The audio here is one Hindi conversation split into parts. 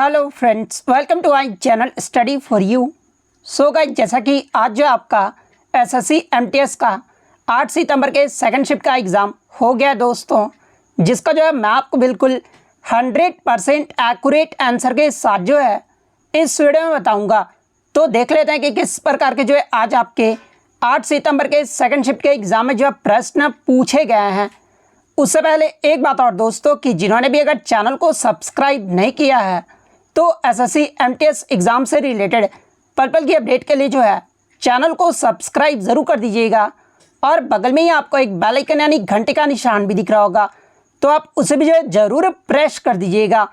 Hello friends, welcome to my channel study for you. So guys, जैसा कि आज जो आपका एसएससी एमटीएस का 8 सितंबर के सेकंड शिफ्ट का एग्ज़ाम हो गया दोस्तों, जिसका जो है मैं आपको बिल्कुल 100% एक्यूरेट आंसर के साथ जो है इस वीडियो में बताऊंगा। तो देख लेते हैं कि किस प्रकार के जो है आज आपके 8 सितंबर के सेकंड शिफ्ट के एग्ज़ाम में जो है प्रश्न पूछे गए हैं। उससे पहले एक बात और दोस्तों, कि जिन्होंने भी अगर चैनल को सब्सक्राइब नहीं किया है तो एसएससी एमटीएस एग्ज़ाम से रिलेटेड पल की अपडेट के लिए जो है चैनल को सब्सक्राइब ज़रूर कर दीजिएगा। और बगल में ही आपको एक बेल आइकन यानी घंटे का निशान भी दिख रहा होगा, तो आप उसे भी जो है ज़रूर प्रेस कर दीजिएगा।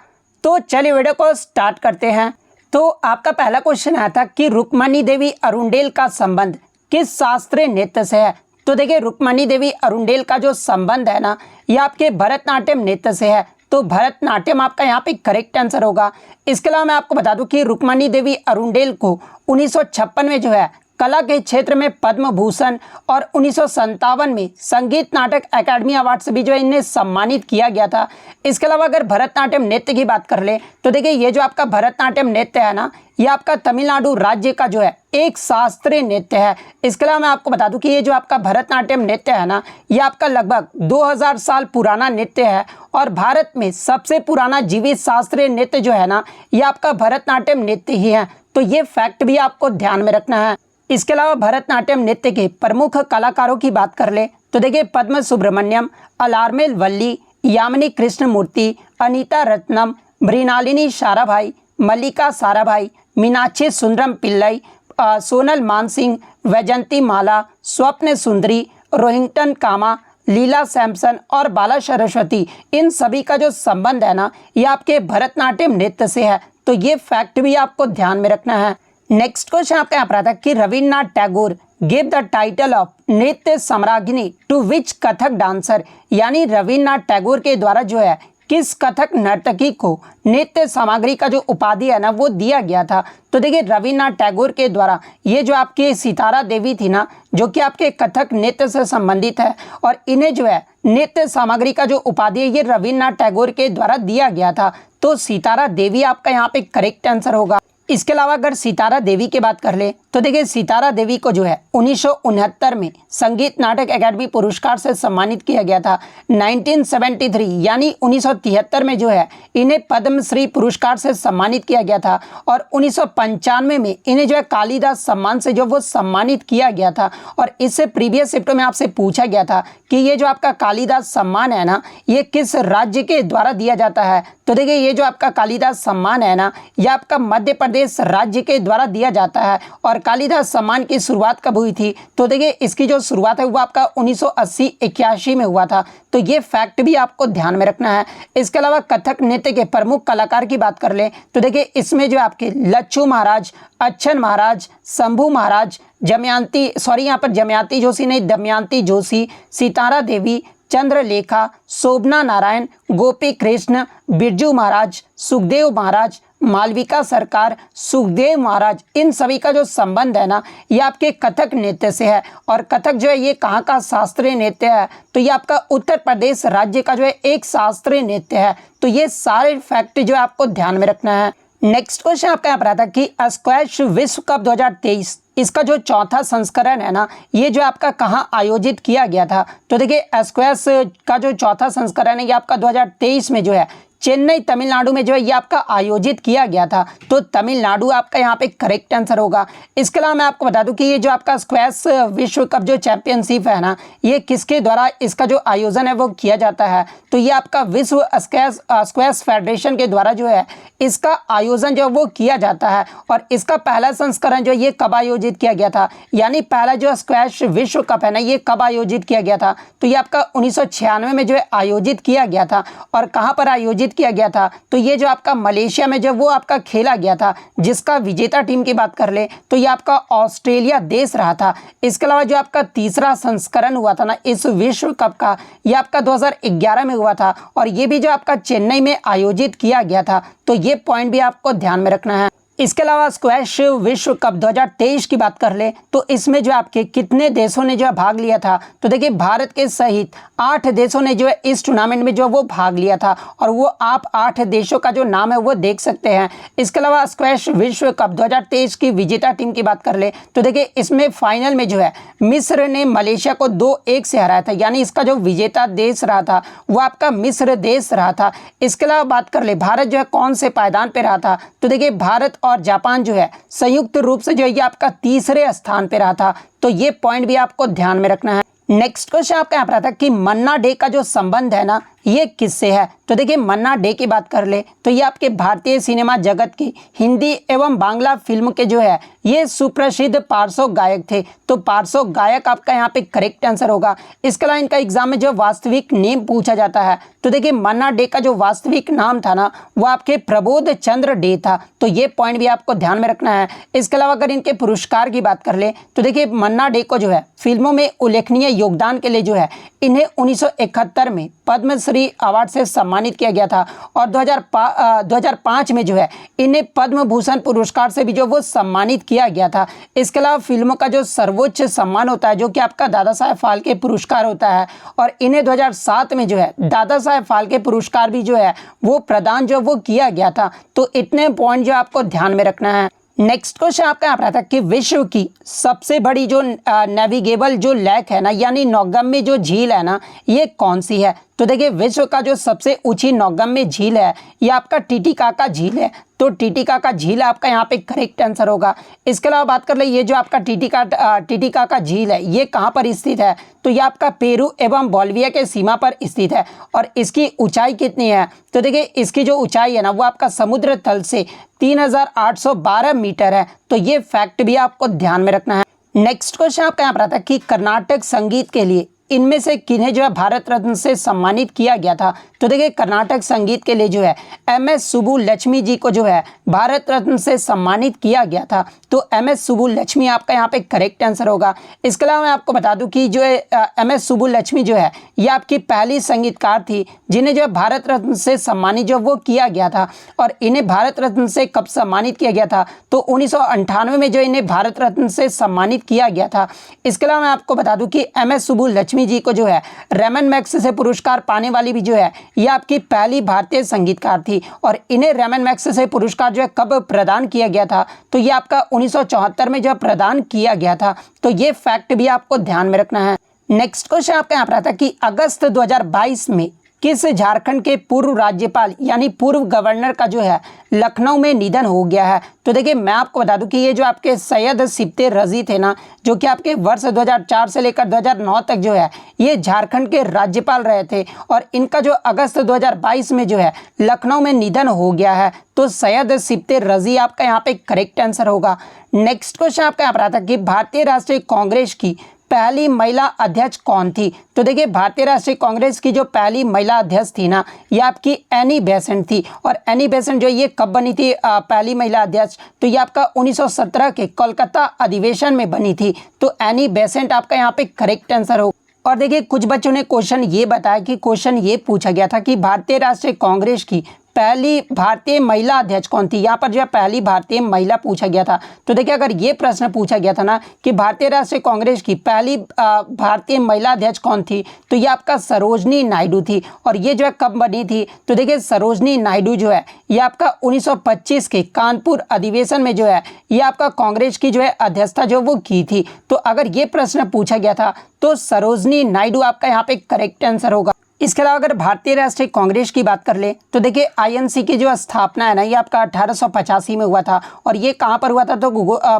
तो चलिए वीडियो को स्टार्ट करते हैं। तो आपका पहला क्वेश्चन आया था कि रुक्मणी देवी अरुणडेल का संबंध किस शास्त्रीय नृत्य से है। तो देखिए, रुक्मणी देवी अरुणडेल का जो संबंध है ना, ये आपके भरतनाट्यम नृत्य से है। तो भरतनाट्यम आपका यहाँ पे करेक्ट आंसर होगा। इसके अलावा मैं आपको बता दूं कि रुक्मणी देवी अरुणडेल को 1956 में जो है कला के क्षेत्र में पद्म भूषण और 1957 में संगीत नाटक अकादमी अवार्ड से भी जो है इन्हें सम्मानित किया गया था। इसके अलावा अगर भरतनाट्यम नृत्य की बात कर ले तो देखिए, ये जो आपका भरतनाट्यम नृत्य है ना, ये आपका तमिलनाडु राज्य का जो है एक शास्त्रीय नृत्य है। इसके अलावा मैं आपको बता दूं कि ये जो आपका भरतनाट्यम नृत्य है ना, ये आपका लगभग 2000 साल पुराना नृत्य है और भारत में सबसे पुराना जीवित शास्त्रीय नृत्य जो है ना, ये आपका भरतनाट्यम नृत्य ही है। तो ये फैक्ट भी आपको ध्यान में रखना है। इसके अलावा भरतनाट्यम नृत्य के प्रमुख कलाकारों की बात कर ले तो देखिए, पद्म सुब्रमण्यम, अलारमेल वल्ली, यामिनी कृष्णमूर्ति, अनीता रत्नम, मृणालिनी साराभाई, मल्लिका साराभाई, मीनाक्षी सुंदरम पिल्लई, सोनल मानसिंह, वैजंती माला, स्वप्न सुंदरी, रोहिंगटन कामा, लीला सैमसन और बाला सरस्वती, इन सभी का जो संबंध है ना, ये आपके भरतनाट्यम नृत्य से है। तो ये फैक्ट भी आपको ध्यान में रखना है। नेक्स्ट क्वेश्चन आपका यहाँ पर आता है कि Rabindranath Tagore give the title of नृत्य सम्राज्ञी टू विच कथक डांसर। यानी रविन्द्रनाथ टैगोर के द्वारा जो है किस कथक नर्तकी को नृत्य सामग्री का जो उपाधि है ना, वो दिया गया था। तो देखिए, रविन्द्रनाथ टैगोर के द्वारा ये जो आपकी सितारा देवी थी ना, जो कि आपके कथक नृत्य से संबंधित है, और इन्हें जो है नृत्य सामग्री का जो उपाधि है, ये रविन्द्रनाथ टैगोर के द्वारा दिया गया था। तो सितारा देवी आपका यहाँ पे करेक्ट आंसर होगा। इसके अलावा अगर सितारा देवी की बात कर ले तो देखिए, सितारा देवी को जो है 1969 में संगीत नाटक अकादमी पुरस्कार से सम्मानित किया गया था। 1973 यानी 1973 में जो है इन्हें पद्मश्री पुरस्कार से सम्मानित किया गया था और 1995 में इन्हें जो है कालिदास सम्मान से जो वो सम्मानित किया गया था। और इससे प्रीवियस शिफ्ट में आपसे पूछा गया था कि ये जो आपका कालिदास सम्मान है ना, ये किस राज्य के द्वारा दिया जाता है। तो देखिए, ये जो आपका कालिदास सम्मान है ना, ये आपका मध्य प्रदेश राज्य के द्वारा दिया जाता है। और कालिदास सम्मान की शुरुआत कब हुई थी? तो देखिए, इसकी जो शुरुआत है वो आपका 1980-81 में हुआ था। तो ये फैक्ट भी आपको ध्यान में रखना है। इसके अलावा कथक नृत्य के प्रमुख कलाकार की बात कर ले तो देखिए, इसमें जो आपके लच्छू महाराज, अच्छन महाराज, शंभू महाराज, यहाँ पर जमयंती जोशी नहीं, दमयंती जोशी, सितारा देवी, चंद्रलेखा, शोभना नारायण, गोपी कृष्ण, बिरजू महाराज, सुखदेव महाराज, मालविका सरकार, सुखदेव महाराज, इन सभी का जो संबंध है ना, ये आपके कथक नृत्य से है। और कथक जो है ये कहाँ का शास्त्रीय नृत्य है? तो ये आपका उत्तर प्रदेश राज्य का जो है एक शास्त्रीय नृत्य है। तो ये सारे फैक्ट जो है आपको ध्यान में रखना है। नेक्स्ट क्वेश्चन आपका यहाँ पर आता है कि स्क्वैश विश्व कप 2023 इसका जो चौथा संस्करण है ना, ये जो आपका कहाँ आयोजित किया गया था? तो देखिए, स्क्वैश का जो चौथा संस्करण है ये आपका 2023 में जो है चेन्नई तमिलनाडु में जो है ये आपका आयोजित किया गया था। तो तमिलनाडु आपका यहाँ पे करेक्ट आंसर होगा। इसके अलावा मैं आपको बता दूं कि ये जो आपका स्क्वैश विश्व कप जो चैंपियनशिप है ना, ये किसके द्वारा इसका जो आयोजन है वो किया जाता है? तो ये आपका विश्व स्क्वैश फेडरेशन के द्वारा जो है इसका आयोजन जो है वो किया जाता है। और इसका पहला संस्करण जो ये कब आयोजित किया गया था? यानी पहला जो स्क्वैश विश्व कप है ना, ये कब आयोजित किया गया था? तो ये आपका 1996 में जो है आयोजित किया गया था। और कहाँ पर आयोजित किया गया था? तो ये जो आपका मलेशिया में जो वो आपका खेला गया था, जिसका विजेता टीम की बात कर ले तो ये आपका ऑस्ट्रेलिया देश रहा था। इसके अलावा जो आपका तीसरा संस्करण हुआ था ना इस विश्व कप का, ये आपका 2011 में हुआ था और ये भी जो आपका चेन्नई में आयोजित किया गया था। तो ये पॉइंट भी आपको ध्यान में रखना है। इसके अलावा स्क्वैश विश्व कप 2023 की बात कर ले तो इसमें जो आपके कितने देशों ने जो है भाग लिया था, तो देखिए भारत के सहित 8 देशों ने जो है इस टूर्नामेंट में जो वो भाग लिया था और वो आप 8 देशों का जो नाम है वो देख सकते हैं। इसके अलावा स्क्वैश विश्व कप 2023 की विजेता टीम की बात कर ले तो देखिए इसमें फाइनल में जो है मिस्र ने मलेशिया को 2-1 से हराया था, यानी इसका जो विजेता देश रहा था वो आपका मिस्र देश रहा था। इसके अलावा बात कर ले भारत जो है कौन से पायदान पर रहा था, तो देखिए भारत और जापान जो है संयुक्त रूप से जो है ये आपका तीसरे स्थान पे रहा था, तो ये पॉइंट भी आपको ध्यान में रखना है। नेक्स्ट क्वेश्चन आपका यहाँ पर आता है कि मन्ना डे का जो संबंध है ना ये किससे है, तो देखिए मन्ना डे की बात कर ले तो ये आपके भारतीय सिनेमा जगत की हिंदी एवं बांग्ला फिल्म के जो है ये सुप्रसिद्ध पार्श्व गायक थे, तो पार्श्व गायक आपका यहाँ पे करेक्ट आंसर होगा। इसके अलावा इनका एग्जाम में जो वास्तविक नेम पूछा जाता है तो देखिए मन्ना डे का जो वास्तविक नाम था ना वो आपके प्रबोध चंद्र डे था, तो ये पॉइंट भी आपको ध्यान में रखना है। इसके अलावा अगर इनके पुरस्कार की बात कर ले तो देखिए मन्ना डे को जो है फिल्मों में उल्लेखनीय योगदान के लिए जो है इन्हें 1971 में पद्मश्री अवार्ड से सम्मानित किया गया था और 2005 में जो है इन्हें पद्म भूषण पुरस्कार से भी जो वो सम्मानित किया गया था। इसके अलावा फिल्मों का जो सर्वोच्च सम्मान होता है जो कि आपका दादा साहेब फाल्के पुरस्कार होता है और इन्हें 2007 में जो है दादा साहेब फाल्के पुरस्कार भी जो है वो प्रदान जो वो किया गया था, तो इतने पॉइंट जो आपको ध्यान में रखना है। नेक्स्ट क्वेश्चन आपका यहाँ पर आता है कि विश्व की सबसे बड़ी जो नेविगेबल जो लेक है ना यानी नौगम्य जो झील है ना ये कौन सी है, तो देखिए विश्व का जो सबसे ऊंची नौगम्य झील है ये आपका टीटीकाका झील है, तो टीटीकाका झील आपका यहाँ पे करेक्ट आंसर होगा। इसके अलावा बात कर ले ये जो आपका टीटीकाका झील है ये कहाँ पर स्थित है, तो ये आपका पेरू एवं बोलिविया के सीमा पर स्थित है और इसकी ऊंचाई कितनी है, तो देखिए इसकी जो ऊंचाई है ना वो आपका समुद्र तल से 3812 मीटर है, तो ये फैक्ट भी आपको ध्यान में रखना है। नेक्स्ट क्वेश्चन आपका यहाँ पर आता है कि कर्नाटक संगीत के लिए इनमें से किन्हें जो है भारत रत्न से सम्मानित किया गया था, तो देखिए कर्नाटक संगीत के लिए जो है MS सुब्बुलक्ष्मी जी को जो है भारत रत्न से सम्मानित किया गया था, तो MS सुब्बुलक्ष्मी आपका यहाँ पे करेक्ट आंसर होगा। इसके अलावा मैं आपको बता दूं कि जो है MS सुब्बुलक्ष्मी जो है ये आपकी पहली संगीतकार थी जिन्हें जो है भारत रत्न से सम्मानित जो वो किया गया था और इन्हें भारत रत्न से कब सम्मानित किया गया था, तो 1998 में जो इन्हें भारत रत्न से सम्मानित किया गया था। इसके अलावा मैं आपको बता दूं कि MS सुब्बुलक्ष्मी जी को जो है रेमन मैग्सेसे से पुरस्कार पाने वाली भी जो है ये आपकी पहली भारतीय संगीतकार थी और इन्हें रेमन मैग्सेसे से पुरस्कार जो है कब प्रदान किया गया था, तो ये आपका 1974 में जो प्रदान किया गया था, तो ये फैक्ट भी आपको ध्यान में रखना है। नेक्स्ट क्वेश्चन आपका यहाँ पर आता है कि अगस्त 2022 में किस झारखंड के पूर्व राज्यपाल यानी पूर्व गवर्नर का जो है लखनऊ में निधन हो गया है, तो देखिए मैं आपको बता दूं कि ये जो आपके सैयद सिप्ते रजी थे ना जो कि आपके वर्ष 2004 से लेकर 2009 तक जो है ये झारखंड के राज्यपाल रहे थे और इनका जो अगस्त 2022 में जो है लखनऊ में निधन हो गया है, तो सैयद सिप्ते रजी आपका यहाँ पे करेक्ट आंसर होगा। नेक्स्ट क्वेश्चन आपका यहाँ पर आता है कि भारतीय राष्ट्रीय कांग्रेस की पहली महिला अध्यक्ष कौन थी, तो देखिए भारतीय राष्ट्रीय कांग्रेस की जो पहली महिला अध्यक्ष थी ना ये आपकी एनी बेसेंट थी और एनी बेसेंट जो ये कब बनी थी पहली महिला अध्यक्ष, तो ये आपका 1917 के कोलकाता अधिवेशन में बनी थी, तो एनी बेसेंट आपका यहाँ पे करेक्ट आंसर हो। और देखिए कुछ बच्चों ने क्वेश्चन ये बताया कि क्वेश्चन ये पूछा गया था कि भारतीय राष्ट्रीय कांग्रेस की पहली भारतीय महिला अध्यक्ष कौन थी, यहाँ पर जो है पहली भारतीय महिला पूछा गया था, तो देखिए अगर ये प्रश्न पूछा गया था ना कि भारतीय राष्ट्रीय कांग्रेस की पहली भारतीय महिला अध्यक्ष कौन थी, तो ये आपका सरोजनी नायडू थी और ये जो है कब बनी थी, तो देखिए सरोजनी नायडू जो है ये आपका 1925 के कानपुर अधिवेशन में जो है ये आपका कांग्रेस की जो है अध्यक्षता जो वो की थी, तो अगर ये प्रश्न पूछा गया था तो सरोजनी नायडू आपका यहाँ पे करेक्ट आंसर होगा। इसके अलावा अगर भारतीय राष्ट्रीय कांग्रेस की बात कर ले तो देखिए आईएनसी की जो स्थापना है ना ये आपका 1885 में हुआ था और ये कहाँ पर हुआ था, तो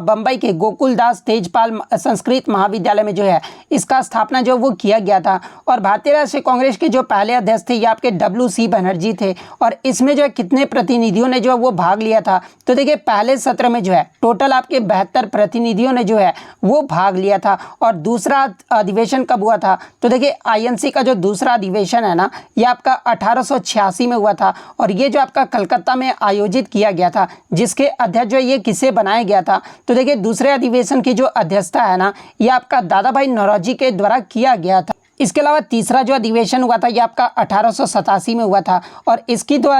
बम्बई के गोकुलदास तेजपाल संस्कृत महाविद्यालय में जो है इसका स्थापना जो वो किया गया था। और भारतीय राष्ट्रीय कांग्रेस के जो पहले अध्यक्ष थे ये आपके WC बनर्जी थे और इसमें जो है कितने प्रतिनिधियों ने जो वो भाग लिया था, तो देखिए पहले सत्र में जो है टोटल आपके 72 प्रतिनिधियों ने जो है वो भाग लिया था और दूसरा अधिवेशन कब हुआ था, तो देखिए आईएनसी का जो दूसरा अधिवेशन है ना ये आपका 1886 में हुआ था और ये जो आपका कलकत्ता में आयोजित किया गया था, जिसके अध्यक्ष जो ये किसे बनाया गया था, तो देखिए दूसरे अधिवेशन की जो अध्यक्षता है ना ये आपका दादा भाई नौरोजी के द्वारा किया गया था। इसके अलावा तीसरा जो अधिवेशन हुआ था ये आपका 1887 में हुआ था और इसकी जो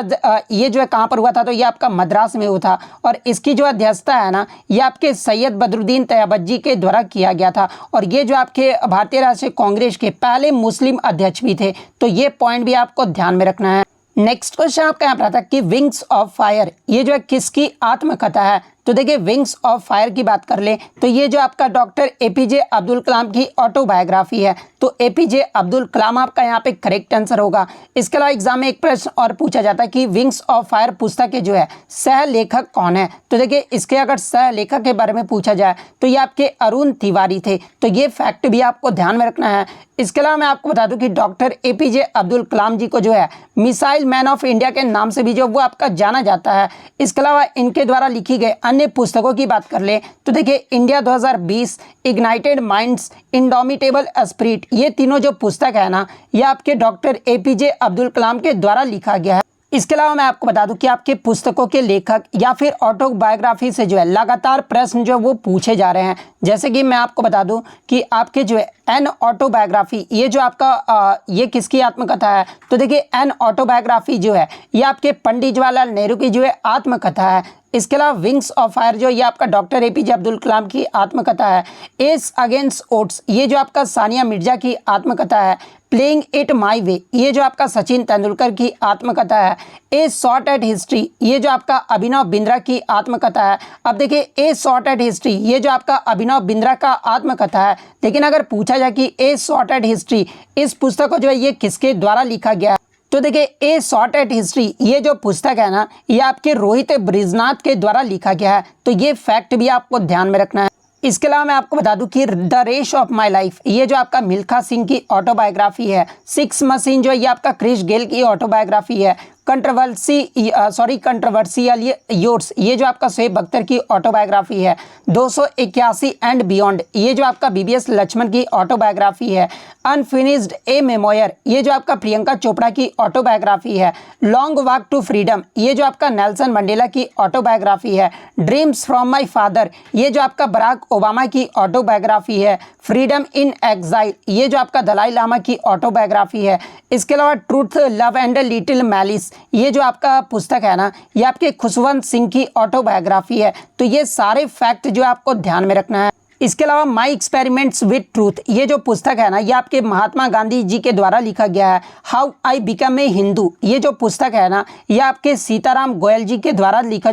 ये जो है कहाँ पर हुआ था, तो ये आपका मद्रास में हुआ था और इसकी जो अध्यक्षता है ना ये आपके सैयद बदरुद्दीन तैयबजी के द्वारा किया गया था और ये जो आपके भारतीय राष्ट्रीय कांग्रेस के पहले मुस्लिम अध्यक्ष भी थे। तो ये पॉइंट भी आपको ध्यान में रखना है। नेक्स्ट क्वेश्चन आपका यहाँ पर आता है कि विंग्स ऑफ फायर ये जो है किसकी आत्मकथा है। तो देखिए विंग्स ऑफ फायर की बात कर ले तो ये जो आपका डॉक्टर एपीजे अब्दुल कलाम की ऑटोबायोग्राफी है। तो एपीजे अब्दुल कलाम आपका यहाँ पे करेक्ट आंसर होगा। इसके अलावा एग्जाम में एक प्रश्न और पूछा जाता है कि विंग्स ऑफ फायर पुस्तक के जो है सह लेखक कौन है। तो देखिए इसके अगर सह लेखक के बारे में पूछा जाए तो ये आपके अरुण तिवारी थे। तो ये फैक्ट भी आपको ध्यान में रखना है। इसके अलावा मैं आपको बता दूं कि डॉक्टर एपीजे अब्दुल कलाम जी को जो है मिसाइल मैन ऑफ इंडिया के नाम से भी जो वो आपका जाना जाता है। इसके अलावा इनके द्वारा लिखी गई अन्य पुस्तकों की बात कर ले तो देखिए India 2020, ignited minds, indomitable spirit, ये तीनों जो पुस्तक है ना ये आपके डॉक्टर एपीजे अब्दुल कलाम के द्वारा लिखा गया है। इसके अलावा मैं आपको बता दूं कि आपके पुस्तकों के लेखक या फिर ऑटोबायोग्राफी से जो है लगातार प्रश्न जो वो पूछे जा रहे हैं। जैसे कि मैं आपको बता दूं कि आपके जो है एन ऑटोबायोग्राफी ये जो आपका ये किसकी आत्मकथा है। तो देखिए एन ऑटोबायोग्राफी जो है ये आपके पंडित जवाहरलाल नेहरू की जो है आत्मकथा है। इसके अलावा विंग्स ऑफ फायर जो ये आपका डॉक्टर एपीजे अब्दुल कलाम की आत्मकथा है। एस अगेंस्ट ओट्स ये जो आपका सानिया मिर्जा की आत्मकथा है। प्लेइंग इट माई वे ये जो आपका सचिन तेंदुलकर की आत्मकथा है। ए शॉट एट हिस्ट्री ये जो आपका अभिनव बिंद्रा की आत्मकथा है। अब देखिए ए शॉट एट हिस्ट्री ये जो आपका अभिनव बिंद्रा का आत्मकथा है, लेकिन अगर पूछा जाए कि ए शॉट एट हिस्ट्री इस पुस्तक को जो है ये किसके द्वारा लिखा गया है। तो देखिए ए शॉट एट हिस्ट्री ये जो पुस्तक है ना ये आपके रोहित ब्रिजनाथ के द्वारा लिखा गया है। तो ये फैक्ट भी आपको ध्यान में रखना है। इसके अलावा मैं आपको बता दूं कि the race of my life ये जो आपका मिल्खा सिंह की ऑटोबायोग्राफी है। सिक्स मशीन जो ये आपका क्रिस गेल की ऑटोबायोग्राफी है। कंट्रोवर्शियल योर्स ये जो आपका शोएब अख्तर की ऑटोबायोग्राफी है। 281 एंड बियॉन्ड ये जो आपका बीबीएस लक्ष्मण की ऑटोबायोग्राफी है। अनफिनिश्ड ए मेमोयर ये जो आपका प्रियंका चोपड़ा की ऑटोबायोग्राफी है। लॉन्ग वॉक टू फ्रीडम ये जो आपका नेल्सन मंडेला की ऑटोबायोग्राफी है। ड्रीम्स फ्रॉम माय फादर ये जो आपका बराक ओबामा की ऑटोबायोग्राफी है। फ्रीडम इन एग्जाइल ये जो आपका दलाई लामा की ऑटोबायोग्राफी है। इसके अलावा truth love and little malice ये जो आपका पुस्तक है ना ये आपके खुशवंत सिंह की ऑटोबायोग्राफी है। तो ये सारे फैक्ट जो आपको ध्यान में रखना है। इसके अलावा माई एक्सपेरिमेंट्स विद ट्रूथ ये जो पुस्तक है ना ये आपके महात्मा गांधी जी के द्वारा लिखा गया है। How I become a Hindu ये जो पुस्तक है ना ये आपके सीताराम गोयल जी के द्वारा लिखा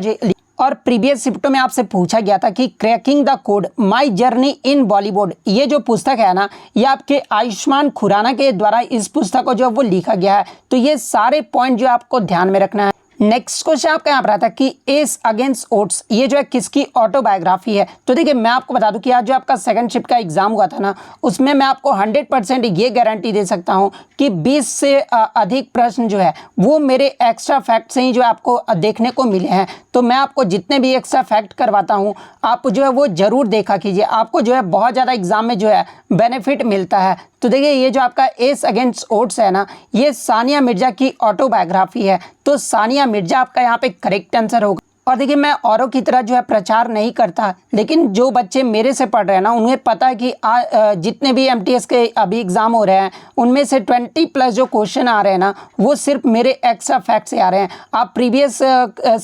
और प्रीवियस शिफ्टों में आपसे पूछा गया था कि cracking the code my journey in Bollywood ये जो पुस्तक है ना ये आपके आयुष्मान खुराना के द्वारा इस पुस्तक को जो वो लिखा गया है। तो ये सारे पॉइंट जो आपको ध्यान में रखना है। नेक्स्ट क्वेश्चन आपका यहाँ पर आता है कि एस अगेंस्ट ओट्स ये जो है किसकी ऑटोबायोग्राफी है। तो देखिए मैं आपको बता दूं कि आज जो आपका सेकंड शिफ्ट का एग्जाम हुआ था ना उसमें मैं आपको 100% ये गारंटी दे सकता हूं कि 20 से अधिक प्रश्न जो है वो मेरे एक्स्ट्रा फैक्ट से ही जो आपको देखने को मिले हैं। तो मैं आपको जितने भी एक्स्ट्रा फैक्ट करवाता हूँ आप जो है वो जरूर देखा कीजिए, आपको जो है बहुत ज़्यादा एग्जाम में जो है बेनिफिट मिलता है। तो देखिए ये जो आपका एस अगेंस्ट ओट्स है ना ये सानिया मिर्जा की ऑटोबायोग्राफी है। तो सानिया मिर्जा आपका यहाँ पे करेक्ट आंसर होगा। और देखिए मैं औरों की तरह जो है प्रचार नहीं करता, लेकिन जो बच्चे मेरे से पढ़ रहे हैं ना उन्हें पता है कि जितने भी एमटीएस के अभी एग्ज़ाम हो रहे हैं उनमें से 20+ जो क्वेश्चन आ रहे हैं ना वो सिर्फ मेरे एक्स्ट्रा फैक्ट से आ रहे हैं। आप प्रीवियस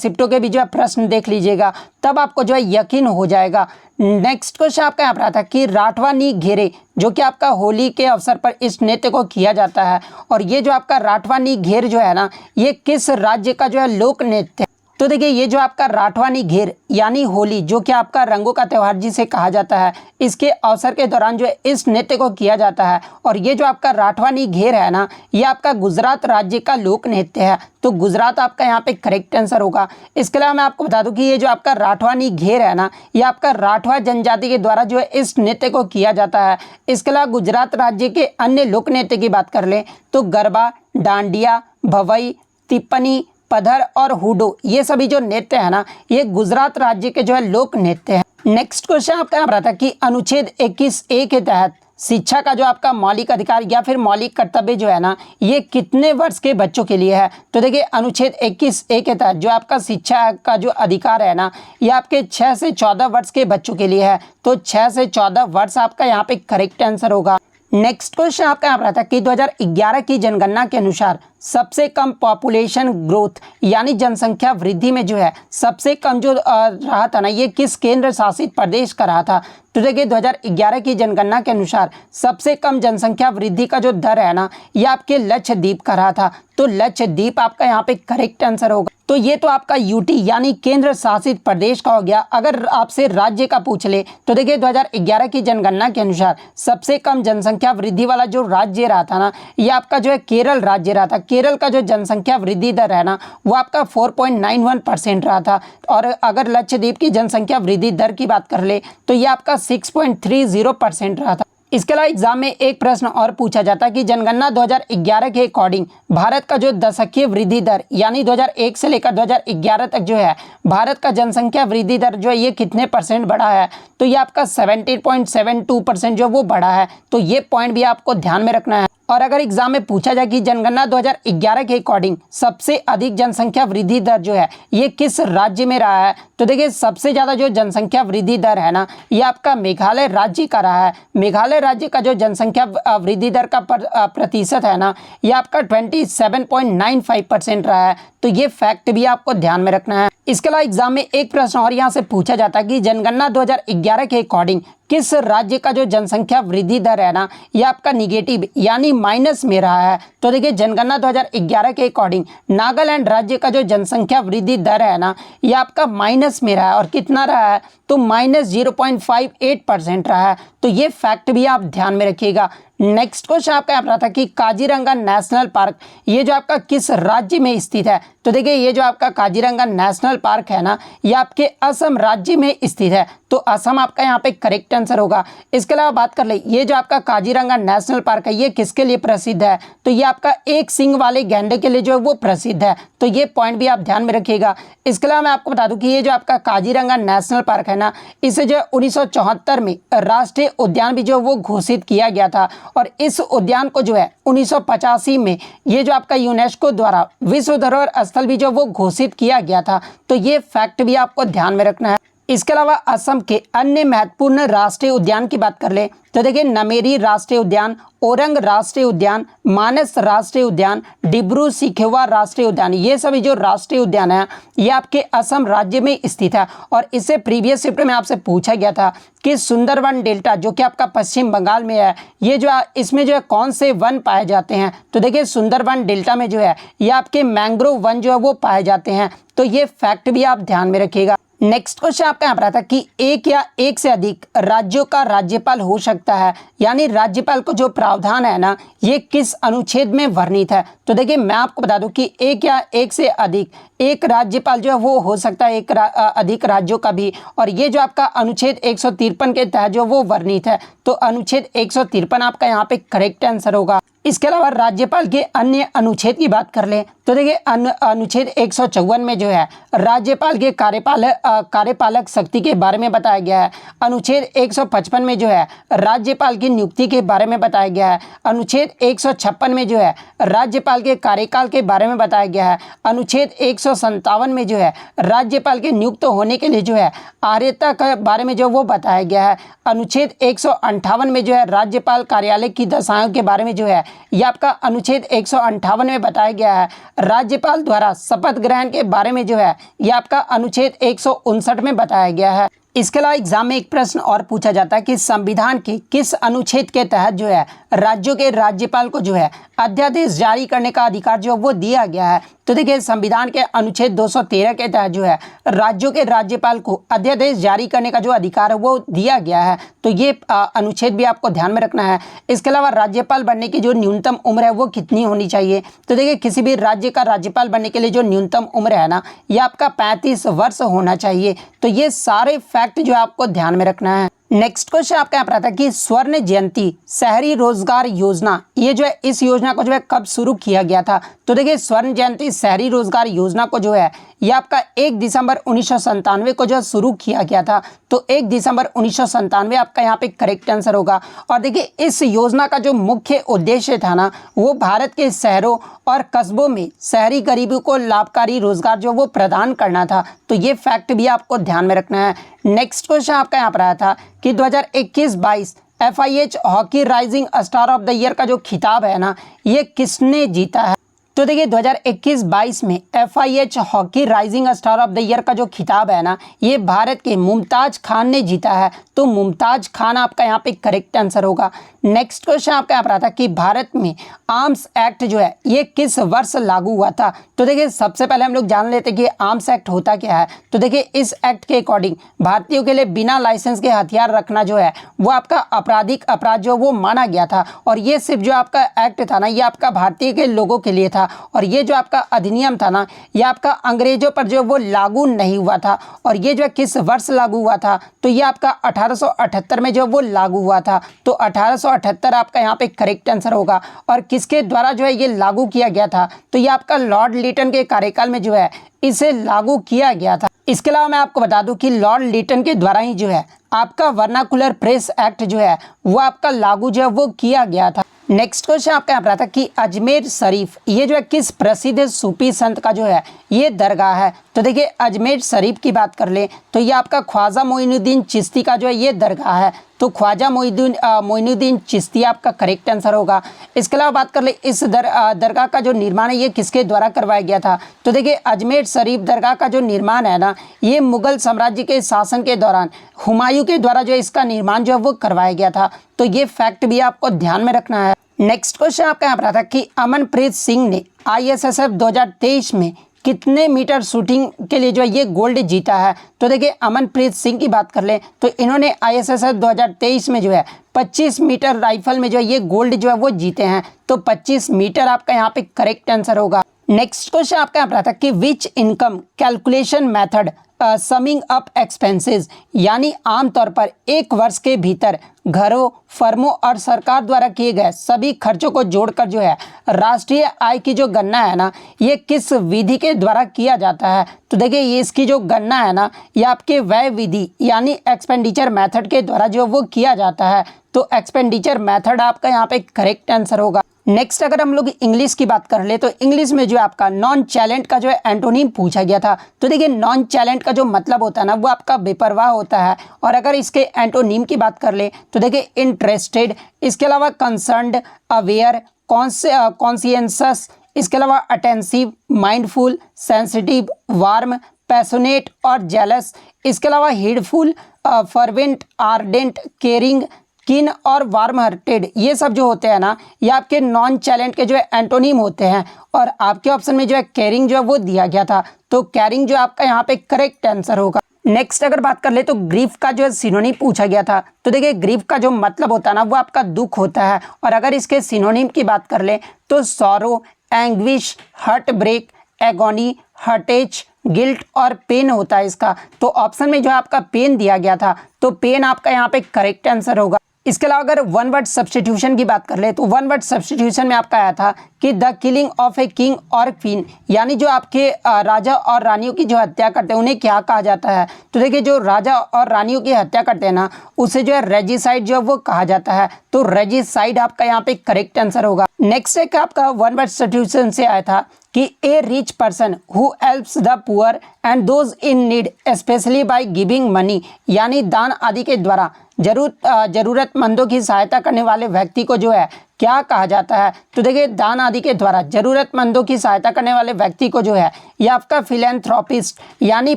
शिफ्टों के भी जो है प्रश्न देख लीजिएगा तब आपको जो है यकीन हो जाएगा। नेक्स्ट क्वेश्चन आपका यहाँ पर आता है कि राठवा नी घेरे जो कि आपका होली के अवसर पर इस नृत्य को किया जाता है। और ये जो आपका राठवा नी घेर जो है ना ये किस राज्य का जो है लोक नृत्य है। तो देखिए ये जो आपका राठवानी घेर यानी होली जो कि आपका रंगों का त्यौहार जिसे कहा जाता है इसके अवसर के दौरान जो है इस नृत्य को किया जाता है। और ये जो आपका राठवानी घेर है ना ये आपका गुजरात राज्य का लोक नृत्य है। तो गुजरात आपका यहाँ पे करेक्ट आंसर होगा। इसके अलावा मैं आपको बता दूं कि ये जो आपका राठवानी घेर है ना ये आपका राठवा जनजाति के द्वारा जो है इस नृत्य को किया जाता है। इसके अलावा गुजरात राज्य के अन्य लोक नृत्य की बात कर लें तो गरबा, डांडिया, भवई, तिप्पनी, पधर और हुडो ये सभी जो नृत्य है ना ये गुजरात राज्य के जो है लोक नृत्य है। नेक्स्ट क्वेश्चन आपका यहाँ पर आता है कि अनुच्छेद 21A के तहत शिक्षा का जो आपका मौलिक अधिकार या फिर मौलिक कर्तव्य जो है ना ये कितने वर्ष के बच्चों के लिए है। तो देखिए अनुच्छेद 21A के तहत जो आपका शिक्षा का जो अधिकार है ना ये आपके 6 से 14 वर्ष के बच्चों के लिए है। तो 6 से 14 वर्ष आपका यहाँ पे करेक्ट आंसर होगा। नेक्स्ट क्वेश्चन आपका यहाँ पर आता है कि 2011 की जनगणना के अनुसार सबसे कम पॉपुलेशन ग्रोथ यानी जनसंख्या वृद्धि में जो है सबसे कम जो रहा था ना, ये किस केंद्र शासित प्रदेश का रहा था। तो देखिए 2011 की जनगणना के अनुसार सबसे कम जनसंख्या वृद्धि का जो दर है ना, ये आपके लक्षद्वीप का रहा था। तो लक्षद्वीप आपका यहाँ पे करेक्ट आंसर होगा। तो ये तो आपका यूटी यानी केंद्र शासित प्रदेश का हो गया। अगर आपसे राज्य का पूछ ले तो देखिए 2011 की जनगणना के अनुसार सबसे कम जनसंख्या वृद्धि वाला जो राज्य रहा था ना, ये आपका जो है केरल राज्य रहा था। केरल का जो जनसंख्या वृद्धि दर है ना, वो आपका 4.91% रहा था। और अगर लक्षद्वीप की जनसंख्या वृद्धि दर की बात कर ले तो ये आपका 6.30% रहा था। इसके अलावा एग्जाम में एक प्रश्न और पूछा जाता है कि जनगणना 2011 के अकॉर्डिंग भारत का जो दशकीय वृद्धि दर यानी 2001 से लेकर 2011 तक जो है भारत का जनसंख्या वृद्धि दर जो है ये कितने परसेंट बढ़ा है। तो ये आपका 17.72% जो वो बढ़ा है। तो ये पॉइंट भी आपको ध्यान में रखना है। और अगर एग्जाम में पूछा जाए कि जनगणना 2011 के अकॉर्डिंग सबसे अधिक जनसंख्या वृद्धि दर जो है ये किस राज्य में रहा है, तो देखिए सबसे ज़्यादा जो जनसंख्या वृद्धि दर है ना, ये आपका मेघालय राज्य का रहा है। मेघालय राज्य का जो जनसंख्या वृद्धि दर का प्रतिशत है ना, ये आपका 27.95% रहा है। तो ये फैक्ट भी आपको ध्यान में रखना है। इसके अलावा एग्जाम में एक प्रश्न और यहाँ से पूछा जाता है कि जनगणना 2011 के अकॉर्डिंग किस राज्य का जो जनसंख्या वृद्धि दर है ना, ये आपका निगेटिव यानी माइनस में रहा है। तो देखिए जनगणना 2011 के अकॉर्डिंग नागालैंड राज्य का जो जनसंख्या वृद्धि दर है ना, ये आपका माइनस में रहा है। और कितना रहा है, तो -0.58% रहा है। तो ये फैक्ट भी आप ध्यान में रखिएगा। नेक्स्ट क्वेश्चन आपका यहाँ पर था कि काजीरंगा नेशनल पार्क ये जो आपका किस राज्य में स्थित है। तो देखिए ये जो आपका काजीरंगा नेशनल पार्क है ना, ये आपके असम राज्य में स्थित है। तो असम आपका यहाँ पे करेक्ट आंसर होगा। इसके अलावा बात कर ले, ये जो आपका काजीरंगा नेशनल पार्क है ये किसके लिए प्रसिद्ध है, तो ये आपका एक सींग वाले गैंडे के लिए जो है वो प्रसिद्ध है। तो ये पॉइंट भी आप ध्यान में रखिएगा। इसके अलावा मैं आपको बता दूं कि ये जो आपका काजीरंगा नेशनल पार्क है ना, इसे जो 1974 में राष्ट्रीय उद्यान भी जो वो घोषित किया गया था। और इस उद्यान को जो है 1985 में ये जो आपका यूनेस्को द्वारा विश्व धरोहर स्थल भी जो वो घोषित किया गया था। तो ये फैक्ट भी आपको ध्यान में रखना है। इसके अलावा असम के अन्य महत्वपूर्ण राष्ट्रीय उद्यान की बात कर ले तो देखिए नमेरी राष्ट्रीय उद्यान, ओरंग राष्ट्रीय उद्यान, मानस राष्ट्रीय उद्यान, डिब्रू सिखोवा राष्ट्रीय उद्यान, ये सभी जो राष्ट्रीय उद्यान है ये आपके असम राज्य में स्थित है। और इससे प्रीवियस शिफ्ट में आपसे पूछा गया था कि सुंदरवन डेल्टा जो कि आपका पश्चिम बंगाल में है, ये जो इसमें जो है कौन से वन पाए जाते हैं। तो देखिए सुंदरवन डेल्टा में जो है ये आपके मैंग्रोव वन जो है वो पाए जाते हैं। तो ये फैक्ट भी आप ध्यान में रखिएगा। नेक्स्ट क्वेश्चन आपका यहाँ पर आता है कि एक या एक से अधिक राज्यों का राज्यपाल हो सकता है, यानी राज्यपाल को जो प्रावधान है ना, ये किस अनुच्छेद में वर्णित है। तो देखिए मैं आपको बता दूं कि एक या एक से अधिक एक राज्यपाल जो है वो हो सकता है एक अधिक राज्यों का भी। और ये जो आपका अनुच्छेद 153 के तहत जो वो वर्णित है। तो अनुच्छेद 153 आपका यहाँ पे करेक्ट आंसर होगा। इसके अलावा राज्यपाल के अन्य अनुच्छेद की बात कर ले तो देखिए अनुच्छेद 154 में जो है राज्यपाल के कार्यपालक शक्ति के बारे में बताया गया है। अनुच्छेद 155 में जो है राज्यपाल की नियुक्ति के बारे में बताया गया है। अनुच्छेद 156 में जो है राज्यपाल के कार्यकाल के बारे में बताया गया है। अनुच्छेद 157 में जो है राज्यपाल के नियुक्त होने के लिए जो है आर्यता के बारे में जो वो बताया गया है। अनुच्छेद 158 में जो है राज्यपाल कार्यालय की दशाओं के बारे में जो है यह आपका अनुच्छेद 158 में बताया गया है। राज्यपाल द्वारा शपथ ग्रहण के बारे में जो है यह आपका अनुच्छेद 159 में बताया गया है। इसके अलावा एग्जाम में एक प्रश्न और पूछा जाता है कि संविधान के किस अनुच्छेद के तहत जो है राज्यों के राज्यपाल को जो है अध्यादेश जारी करने का अधिकार जो वो दिया गया है। तो देखिए संविधान के अनुच्छेद 213 के तहत जो है राज्यों के राज्यपाल को अध्यादेश जारी करने का जो अधिकार है वो दिया गया है। तो ये अनुच्छेद भी आपको ध्यान में रखना है। इसके अलावा राज्यपाल बनने की जो न्यूनतम उम्र है वो कितनी होनी चाहिए। तो देखिए किसी भी राज्य का राज्यपाल बनने के लिए जो न्यूनतम उम्र है ना, ये आपका 35 वर्ष होना चाहिए। तो ये सारे फैक्ट जो है आपको ध्यान में रखना है। नेक्स्ट क्वेश्चन आपका यहाँ पर आता है कि स्वर्ण जयंती शहरी रोजगार योजना ये जो है इस योजना को जो है कब शुरू किया गया था। तो देखिए स्वर्ण जयंती शहरी रोजगार योजना को जो है ये आपका 1 दिसंबर 1997 को जो है शुरू किया गया था। तो 1 दिसंबर 1997 आपका यहाँ पे करेक्ट आंसर होगा। और देखिए इस योजना का जो मुख्य उद्देश्य था ना, वो भारत के शहरों और कस्बों में शहरी गरीबों को लाभकारी रोजगार जो वो प्रदान करना था। तो ये फैक्ट भी आपको ध्यान में रखना है। नेक्स्ट क्वेश्चन आपका यहाँ पर आया था कि 2021-22 FIH hockey rising star of the year का जो खिताब है ना, ये किसने जीता है? तो देखिए 2021-22 में FIH hockey rising star of the year का जो खिताब है ना, ये भारत के मुमताज खान ने जीता है। तो मुमताज खान आपका यहाँ पे करेक्ट आंसर होगा। नेक्स्ट क्वेश्चन आपका यहाँ पर आता है कि भारत में आर्म्स एक्ट जो है ये किस वर्ष लागू हुआ था? तो देखिए सबसे पहले हम लोग जान लेते हैं कि आर्म्स एक्ट होता क्या है। तो देखिए इस एक्ट के अकॉर्डिंग भारतीयों के लिए बिना लाइसेंस के हथियार रखना जो है वो आपका आपराधिक अपराध जो वो माना गया था। और ये सिर्फ जो आपका एक्ट था ना, ये आपका भारतीय के लोगों के लिए था। और ये जो आपका अधिनियम था ना, ये आपका अंग्रेजों पर जो वो लागू नहीं हुआ था। और ये जो किस वर्ष लागू हुआ था? तो ये आपका 1878 में जो वो लागू हुआ था। तो 1878 आपका यहाँ पे करेक्ट आंसर होगा। और किसके द्वारा जो है ये लागू किया गया था? तो ये आपका लॉर्ड लिटन के कार्यकाल में जो है इसे लागू किया गया था। इसके अलावा मैं आपको बता दूं कि लॉर्ड लिटन के द्वारा ही जो है आपका वर्नाकुलर प्रेस एक्ट जो है वो आपका लागू जो है वो किया गया था। नेक्स्ट क्वेश्चन आपका यहाँ पर आता है कि अजमेर शरीफ ये जो है किस प्रसिद्ध सूफी संत का जो है ये दरगाह है? तो देखिए अजमेर शरीफ की बात कर ले तो ये आपका ख्वाजा मोइनुद्दीन चिश्ती का जो है ये दरगाह है। तो ख्वाजा मोइनुद्दीन चिश्ती आपका करेक्ट आंसर होगा। इसके अलावा बात कर ले इस दरगाह का जो निर्माण है ये किसके द्वारा करवाया गया था? तो देखिए अजमेर शरीफ दरगाह का जो निर्माण है ना, ये मुगल साम्राज्य के शासन के दौरान हुमायूं के द्वारा जो इसका निर्माण जो है वो करवाया गया था। तो ये फैक्ट भी आपको ध्यान में रखना है। नेक्स्ट क्वेश्चन आपका यहाँ पर आता है कि अमनप्रीत सिंह ने ISSF 2023 में कितने मीटर शूटिंग के लिए जो है ये गोल्ड जीता है? तो देखिए अमनप्रीत सिंह की बात कर ले तो इन्होंने ISSF 2023 में जो है 25 मीटर राइफल में जो है ये गोल्ड जो है वो जीते हैं। तो 25 मीटर आपका यहाँ पे करेक्ट आंसर होगा। नेक्स्ट क्वेश्चन आपका यहाँ पर आता है कि विच income calculation method summing up expenses, यानी आमतौर पर एक वर्ष के भीतर घरों, फर्मों और सरकार द्वारा किए गए सभी खर्चों को जोड़कर जो है राष्ट्रीय आय की जो गणना है ना, ये किस विधि के द्वारा किया जाता है? तो देखिए ये इसकी जो गणना है ना, ये आपके व्यय विधि यानी एक्सपेंडिचर मेथड के द्वारा जो वो किया जाता है। तो एक्सपेंडिचर मेथड आपका यहाँ पे करेक्ट आंसर होगा। नेक्स्ट अगर हम लोग इंग्लिश की बात कर ले तो इंग्लिश में जो आपका नॉन चैलेंट का जो है एंटोनिम पूछा गया था। तो देखिए नॉन चैलेंट का जो मतलब होता है ना, वो आपका बेपरवाह होता है। और अगर इसके एंटोनिम की बात कर ले तो देखिए इंटरेस्टेड, इसके अलावा कंसर्न्ड, अवेयर, कॉन्शियसस, इसके अलावा अटेंसिव, माइंडफुल, सेंसिटिव, वार्म, पैशनेट और जेलस, इसके अलावा हीडफुल, फर्वेंट, आर्डेंट, केयरिंग, किन और वार्म हार्टेड, ये सब जो होते हैं ना, ये आपके नॉन चैलेंट के जो है एंटोनिम होते हैं। और आपके ऑप्शन में जो है केयरिंग जो है वो दिया गया था। तो केयरिंग जो आपका यहाँ पे करेक्ट आंसर होगा। नेक्स्ट अगर बात कर ले तो ग्रीफ का जो है सिनोनिम पूछा गया था। तो देखिए ग्रीफ का जो मतलब होता है ना, वो आपका दुख होता है। और अगर इसके सिनोनिम की बात कर ले तो sorrow, anguish, heartbreak, agony, hurtage, guilt और पेन होता है इसका। तो ऑप्शन में जो आपका पेन दिया गया था, तो पेन आपका यहाँ पे करेक्ट आंसर होगा। इसके अलावा अगर वन वर्ड सब्स्टिट्यूशन की बात कर ले तो वन वर्ड सब्स्टिट्यूशन में आपका आया था कि the killing of a king और क्वीन, यानी जो आपके राजा और रानियों की जो हत्या करते हैं उन्हें क्या कहा जाता है? तो देखिए जो राजा और रानियों की हत्या करते हैं ना, उसे जो है रेजिसाइड जो है वो कहा जाता है। तो रेजिसाइड आपका यहाँ पे करेक्ट आंसर होगा। नेक्स्ट एक आपका वन वर्ड सब्स्टिट्यूशन से आया था कि a rich person who helps the poor and those in need especially by giving money, यानी दान आदि के द्वारा जरूरतमंदों की सहायता करने वाले व्यक्ति को जो है क्या कहा जाता है? तो देखिए दान आदि के द्वारा जरूरतमंदों की सहायता करने वाले व्यक्ति को जो है ये आपका फिलैंथ्रोपिस्ट यानी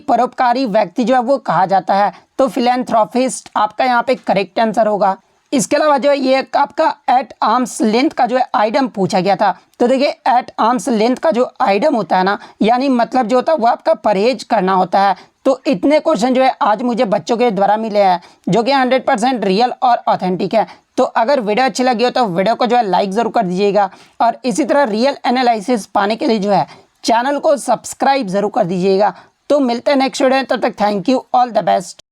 परोपकारी व्यक्ति जो है वो कहा जाता है। तो फिलैंथ्रोपिस्ट आपका यहाँ पे करेक्ट आंसर होगा। इसके अलावा जो है ये आपका एट आर्म्स लेंथ का जो है आइडम पूछा गया था। तो देखिए एट आर्म्स लेंथ का जो आइडम होता है ना, यानी मतलब जो होता है वो आपका परहेज करना होता है। तो इतने क्वेश्चन जो है आज मुझे बच्चों के द्वारा मिले हैं जो कि 100% रियल और ऑथेंटिक है। तो अगर वीडियो अच्छी लगी हो तो वीडियो को जो है लाइक ज़रूर कर दीजिएगा। और इसी तरह रियल एनालिसिस पाने के लिए जो है चैनल को सब्सक्राइब ज़रूर कर दीजिएगा। तो मिलते हैं नेक्स्ट वीडियो में, तब तक thank you, all the best.